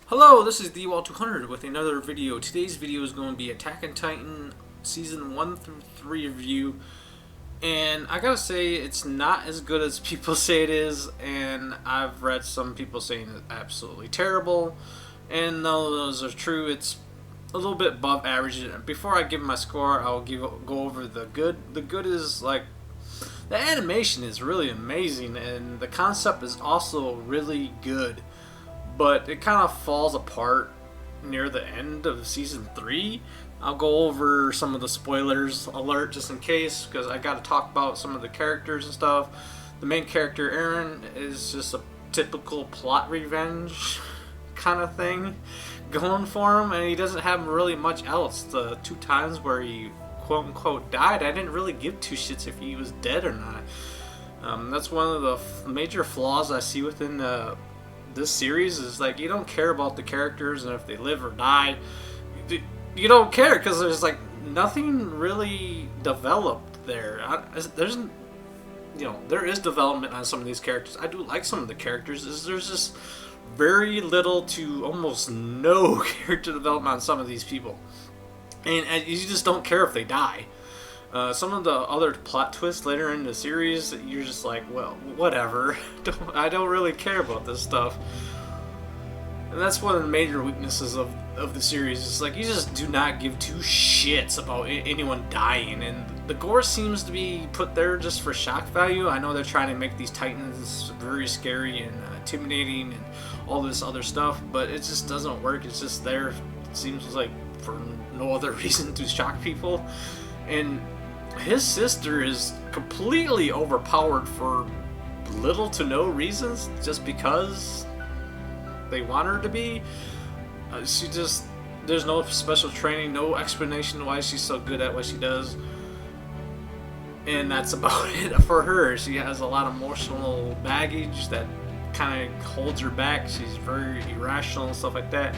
Hello, this is DWall200 with another video. Today's video is going to be Attack on Titan Season 1 through 3 review. And I gotta say, it's not as good as people say it is, and I've read some people saying it's absolutely terrible. And none of those are true. It's a little bit above average. Before I give my score, I'll go over the good. The good is like, the animation is really amazing, and the concept is also really good. But it kind of falls apart near the end of season 3. I'll go over some of the spoilers alert just in case, because I got to talk about some of the characters and stuff. The main character, Eren, is just a typical plot revenge kind of thing going for him, and he doesn't have really much else. The 2 times where he quote-unquote died, I didn't really give 2 shits if he was dead or not. That's one of the major flaws I see within this series, is like, you don't care about the characters, and if they live or die, you don't care, because there's like nothing really developed there. There is development on some of these characters. I do like some of the characters. There's just very little to almost no character development on some of these people, and you just don't care if they die. Some of the other plot twists later in the series, you're just like, well, whatever. I don't really care about this stuff. And that's one of the major weaknesses of the series. It's like, you just do not give 2 shits about anyone dying. And the gore seems to be put there just for shock value. I know they're trying to make these Titans very scary and intimidating and all this other stuff, but it just doesn't work. It's just there, it seems like, for no other reason to shock people. And his sister is completely overpowered for little to no reasons, just because they want her to be. There's no special training, no explanation why she's so good at what she does. And that's about it for her. She has a lot of emotional baggage that kind of holds her back. She's very irrational and stuff like that.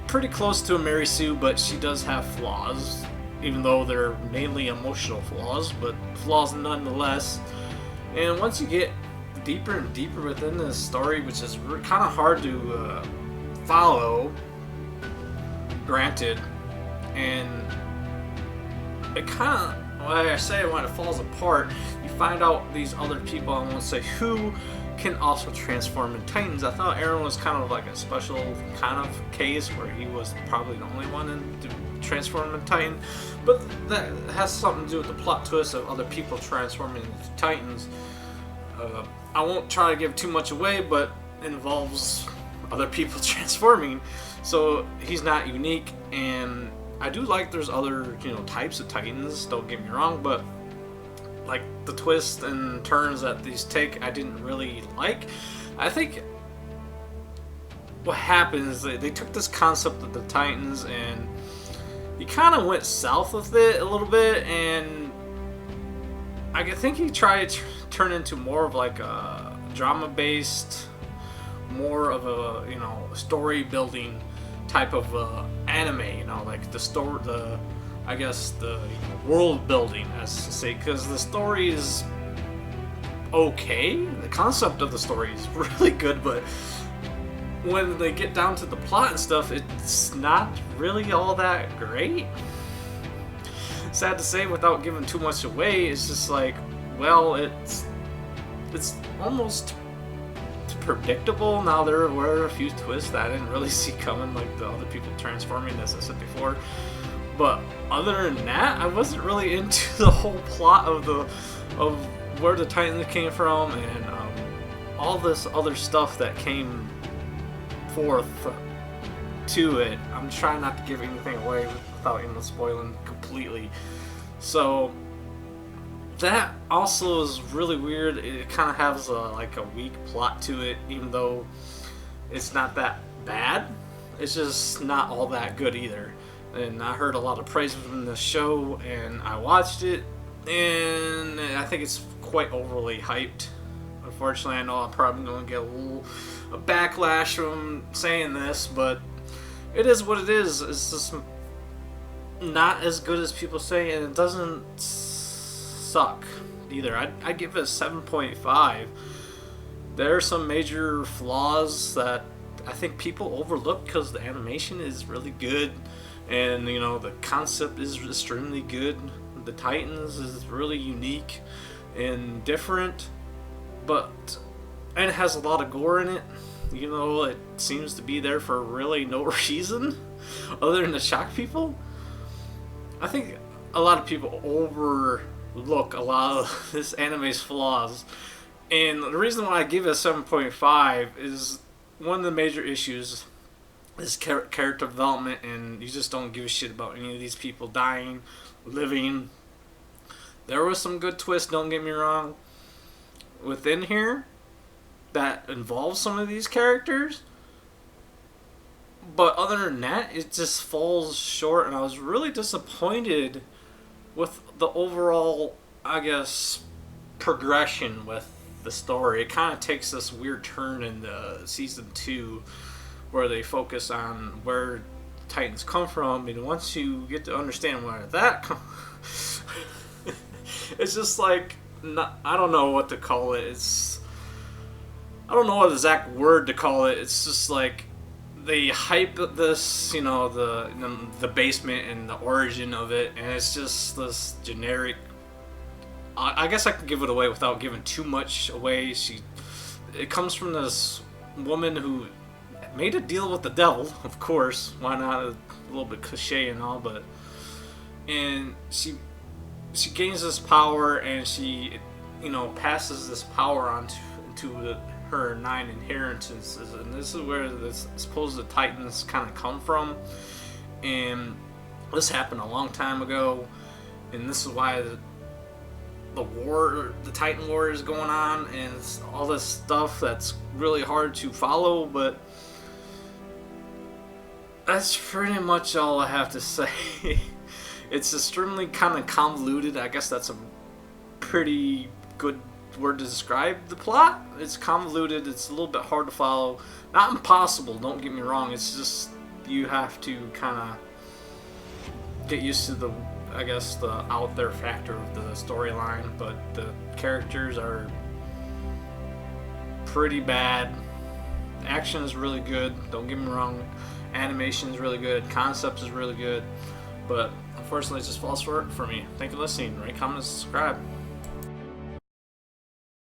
Pretty close to a Mary Sue, but she does have flaws. Even though they're mainly emotional flaws, but flaws nonetheless. And once you get deeper and deeper within this story, which is kind of hard to follow, granted, and it kind of, like I say, when it falls apart, you find out these other people, I won't say who, can also transform into Titans. I thought Eren was kind of like a special kind of case where he was probably the only one to transform into Titan, but that has something to do with the plot twist of other people transforming into Titans. I won't try to give too much away, but it involves other people transforming, so he's not unique. And I do like there's other types of Titans, don't get me wrong, but like the twists and turns that these take, I didn't really like. I think what happens, they took this concept of the Titans and he kind of went south with it a little bit, and I think he tried to turn into more of like a drama-based, more of a story building type of anime, like the story, I guess the world building, as to say, because the story is okay. The concept of the story is really good, but when they get down to the plot and stuff, it's not really all that great. Sad to say, without giving too much away, it's just like, well, it's almost predictable. Now there were a few twists that I didn't really see coming, like the other people transforming, as I said before. But other than that, I wasn't really into the whole plot of where the Titans came from, and all this other stuff that came forth to it. I'm trying not to give anything away without spoiling completely. So that also is really weird. It kind of has like a weak plot to it, even though it's not that bad. It's just not all that good either. And I heard a lot of praise from the show, and I watched it, and I think it's quite overly hyped. Unfortunately, I know I'm probably going to get a backlash from saying this, but it is what it is. It's just not as good as people say, and it doesn't suck either. I'd give it a 7.5. There are some major flaws that I think people overlook because the animation is really good, and the concept is extremely good. The Titans is really unique and different, and it has a lot of gore in it. It seems to be there for really no reason other than to shock people. I think a lot of people overlook a lot of this anime's flaws, and the reason why I give it a 7.5 is one of the major issues is character development, and you just don't give a shit about any of these people dying, living. There was some good twists, don't get me wrong, within here that involves some of these characters, but other than that, it just falls short, and I was really disappointed with the overall, I guess, progression with the story. It kind of takes this weird turn in the season 2 where they focus on where Titans come from, and once you get to understand where that comes, it's just like, I don't know what to call it. I don't know what exact word to call it. It's just like they hype this, the basement and the origin of it, and it's just this generic. I guess I can give it away without giving too much away. It comes from this woman who made a deal with the devil, of course. Why not? A little bit cliche and all, and she gains this power, and she, passes this power on to her 9 inheritances, and this is where the Titans kind of come from. And this happened a long time ago, and this is why the Titan War is going on, and it's all this stuff that's really hard to follow, but that's pretty much all I have to say. It's extremely kind of convoluted. I guess that's a pretty good word to describe the plot. It's convoluted. It's a little bit hard to follow. Not impossible, don't get me wrong. It's just you have to kind of get used to the out there factor of the storyline, but the characters are pretty bad. Action is really good, don't get me wrong. Animation is really good. Concept is really good. But unfortunately, it just falls short for me. Thank you for listening. Rate, comment, and subscribe.